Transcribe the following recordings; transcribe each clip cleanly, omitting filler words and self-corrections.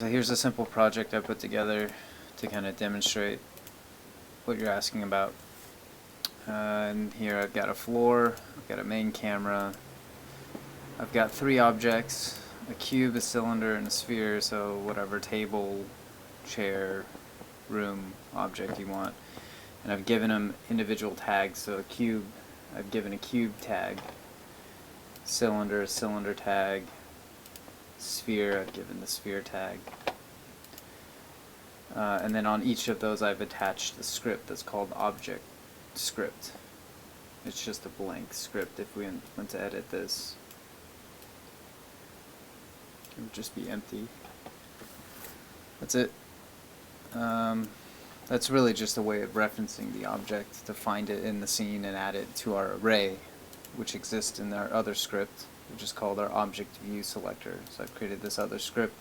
So here's a simple project I put together to kind of demonstrate what you're asking about. And here I've got a floor, I've got a main camera, I've got three objects, a cube, a cylinder, and a sphere, so whatever table, chair, room, object you want. And I've given them individual tags, so a cube, I've given a cube tag, cylinder, cylinder tag, sphere, I've given the sphere tag. And then on each of those I've attached a script that's called object script. It's just a blank script. If we went to edit this, it would just be empty. That's it. That's really just a way of referencing the object to find it in the scene and add it to our array, which exists in our other script, which is called our object view selector. So I've created this other script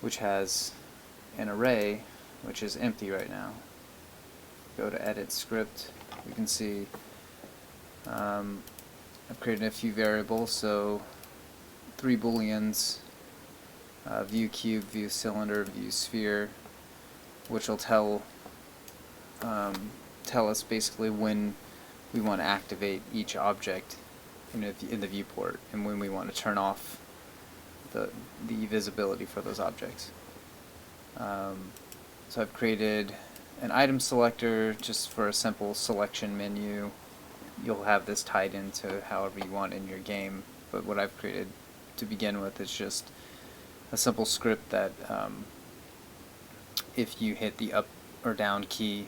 which has an array which is empty right now. Go to edit script, you can see I've created a few variables, so 3 booleans, view cube, view cylinder, view sphere, which will tell us basically when we want to activate each object in the viewport and when we want to turn off the visibility for those objects. So I've created an item selector just for a simple selection menu. You'll have this tied into however you want in your game, but what I've created to begin with is just a simple script that if you hit the up or down key,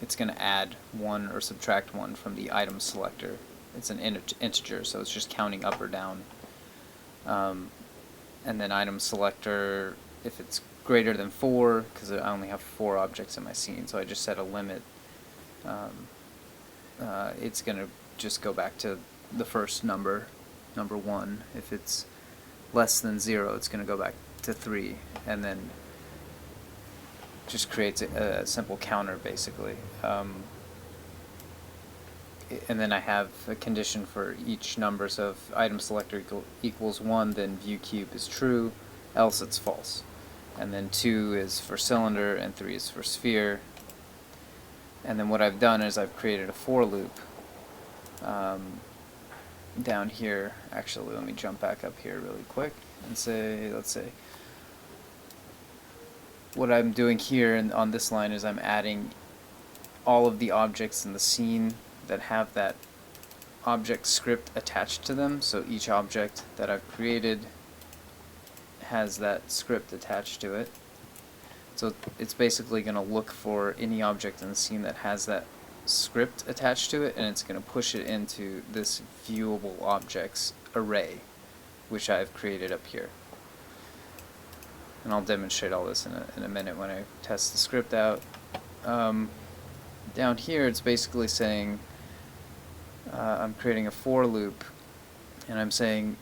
it's going to add 1 or subtract 1 from the item selector. It's an integer, so it's just counting up or down. And then item selector, if it's greater than 4, because I only have 4 objects in my scene, so I just set a limit, it's going to just go back to the first number 1. If it's less than 0, it's going to go back to 3, and then just creates a simple counter basically. And then I have a condition for each number, so if item selector equals 1, then view cube is true, else it's false. And then 2 is for cylinder, and 3 is for sphere. And then what I've done is I've created a for loop down here. Actually, let me jump back up here really quick and say, let's say, what I'm doing here on this line is I'm adding all of the objects in the scene that have that object script attached to them. So each object that I've created has that script attached to it. So it's basically going to look for any object in the scene that has that script attached to it, and it's going to push it into this viewable objects array, which I've created up here. And I'll demonstrate all this in a minute when I test the script out. Down here it's basically saying I'm creating a for loop, and I'm saying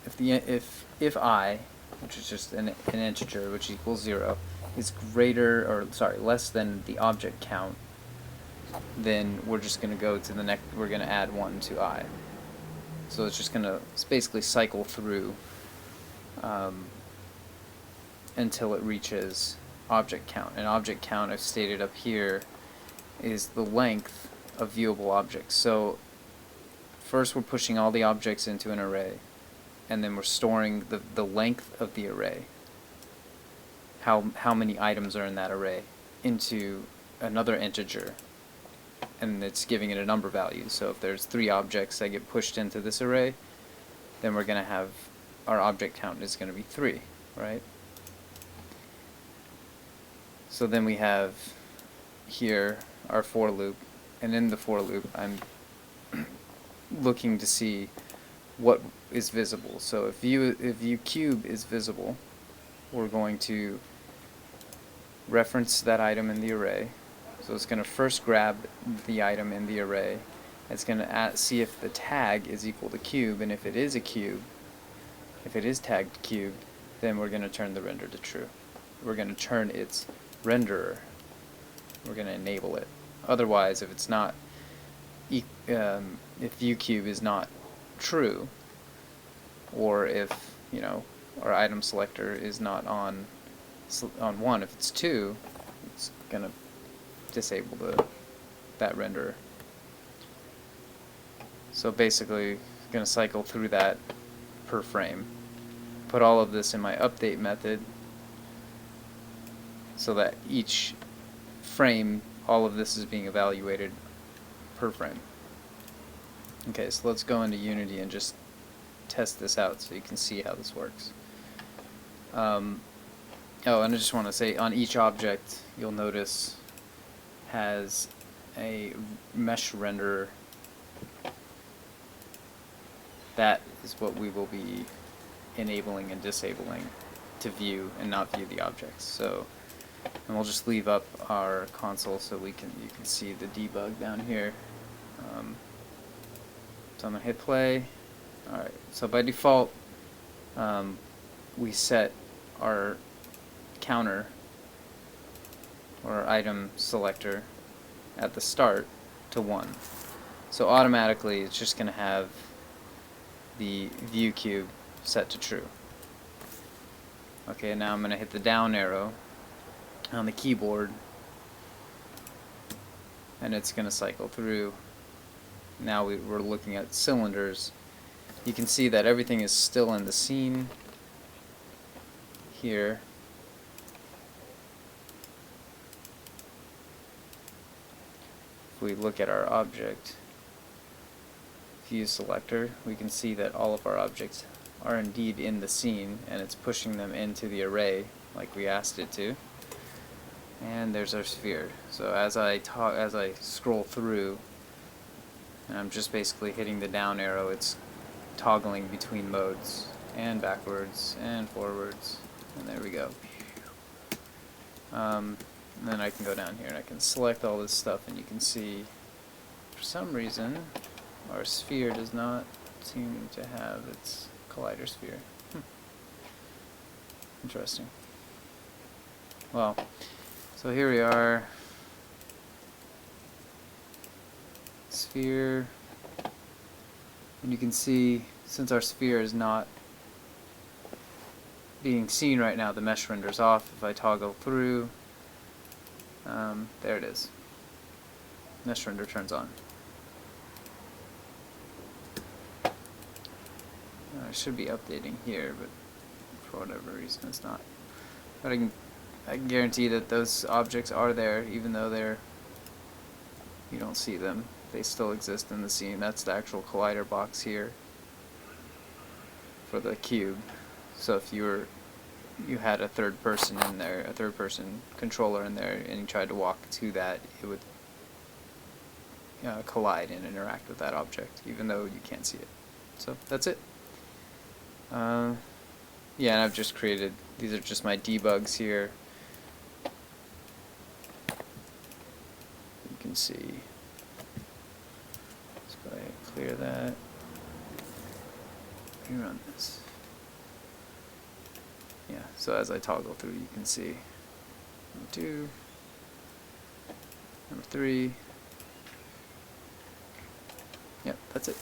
if I, which is just an integer which equals 0, is greater or less than the object count, then we're just going to go to the next. We're going to add 1 to I. So it's just going to basically cycle through until it reaches object count. And object count, I've stated up here, is the length of viewable objects. So first we're pushing all the objects into an array, and then we're storing the length of the array, how many items are in that array, into another integer, and it's giving it a number value. So if there's 3 objects that get pushed into this array, then we're going to have our object count is going to be 3, right? So then we have here our for loop, and in the for loop I'm looking to see what is visible. So if view cube is visible, we're going to reference that item in the array. So it's going to first grab the item in the array. It's going to see if the tag is equal to cube, and if it is a cube, if it is tagged cube, then we're going to turn the render to true. We're going to turn its renderer. We're going to enable it. Otherwise, if it's not, if view cube is not true, or if our item selector is not on 1. If it's 2, it's gonna disable that renderer. So basically, I'm gonna cycle through that per frame. Put all of this in my update method, so that each frame, all of this is being evaluated per frame. Okay, so let's go into Unity and just test this out so you can see how this works. Oh, and I just want to say, on each object, you'll notice has a mesh renderer. That is what we will be enabling and disabling to view and not view the objects. So, and we'll just leave up our console so you can see the debug down here. So I'm gonna hit play. All right. So by default, we set our counter or item selector at the start to 1. So automatically, it's just gonna have the view cube set to true. Okay, now I'm going to hit the down arrow on the keyboard, and it's going to cycle through. Now we're looking at cylinders. You can see that everything is still in the scene here. If we look at our object view selector, we can see that all of our objects are indeed in the scene, and it's pushing them into the array like we asked it to. And there's our sphere. So as I scroll through, and I'm just basically hitting the down arrow, it's toggling between modes, and backwards and forwards, and there we go. And then I can go down here and I can select all this stuff, and you can see for some reason our sphere does not seem to have its collider sphere. Interesting. Well, so here we are. Sphere. And you can see, since our sphere is not being seen right now, the mesh render's off. If I toggle through, there it is. Mesh render turns on. I should be updating here, but for whatever reason it's not. But I can guarantee that those objects are there, even though you don't see them. They still exist in the scene. That's the actual collider box here for the cube. So if you had a third person in there, a third person controller in there, and you tried to walk to that, it would collide and interact with that object, even though you can't see it. So that's it. Yeah, and I've just created, these are just my debugs here. You can see. Let's go ahead and clear that. Rerun this. Yeah, so as I toggle through, you can see number 2, number 3. Yep, that's it.